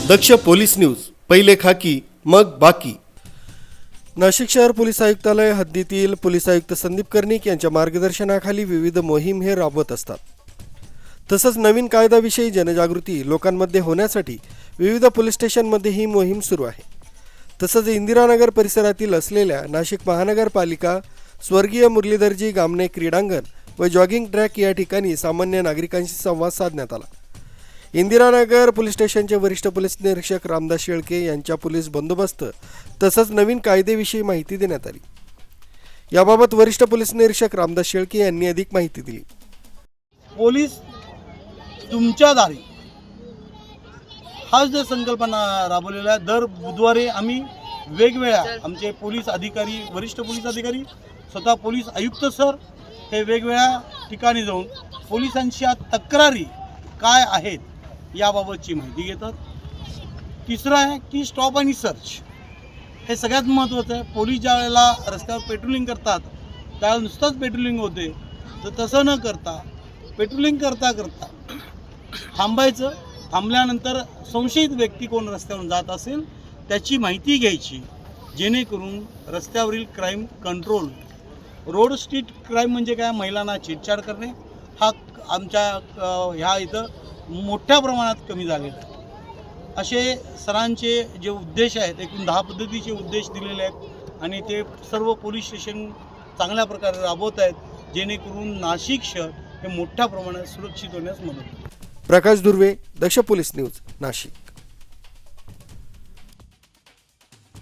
दक्ष police news, पहिले खाकी मग बाकी। नाशिक शहर पोलीस आयुक्तालय हद्दीतील पोलीस आयुक्त संदीप कर्णिक यांच्या मार्गदर्शनाखाली विविध मोहीम हे राबवत असतात। तसंच नवीन कायद्याविषयी जनजागृती लोकांमध्ये होण्यासाठी विविध पोलीस स्टेशनमध्ये ही मोहीम सुरू आहे। तसंच इंदिरानगर परिसरातील असलेल्या नाशिक महानगरपालिका स्वर्गीय मुरलीधरजी गामणे क्रीडांगण व जॉगिंग ट्रॅक या ठिकाणी सामान्य नागरिकांशी संवाद साधण्यात आला। इंदिरानगर पोलीस स्टेशनचे वरिष्ठ पोलीस निरीक्षक रामदास शेळके यांच्या पोलीस बंदोबस्त तसंच नवीन कायद्याविषयी माहिती देण्यात आली। याबाबत वरिष्ठ पोलीस निरीक्षक रामदास शेळके यांनी अधिक माहिती दिली। पोलीस तुमच्या दारी हा जो संकल्पना राबवलेला आहे। दर बुधवारी आम्ही वेगवेगळ्या आमचे पोलीस अधिकारी, वरिष्ठ पोलीस अधिकारी, स्वतः पोलीस आयुक्त सर हे वेगवेगळ्या ठिकाणी जाऊन पोलिसांच्या तक्रारी काय आहेत याबाबतची माहिती घेतात। तिसरं आहे की स्टॉप आणि सर्च, हे सगळ्यात महत्त्वाचं आहे। पोलीस ज्या वेळेला रस्त्यावर पेट्रोलिंग करतात त्यावेळेला नुसतंच पेट्रोलिंग होते, तर तसं न करता पेट्रोलिंग करता करता थांबायचं, थांबल्यानंतर संशयित व्यक्ती कोण रस्त्यावरून जात असेल त्याची माहिती घ्यायची, जेणेकरून रस्त्यावरील crime control. Road street crime म्हणजे काय, महिलांना छेडछाड करणे हा आमच्या ह्या इथं मोठ्या प्रमाणात कमी झालेला आहे। असे सरांचे जे उद्देश आहेत, एकूण 10 पद्धतीचे उद्देश दिलेले आहेत आणि ते सर्व पोलीस स्टेशन चांगल्या प्रकारे राबवत आहेत, जेणेकरून नाशिक शहर हे मोठ्या प्रमाणात सुरक्षित होण्यास मदत होईल। प्रकाश दुर्वे, दक्ष पोलीस न्यूज, नाशिक।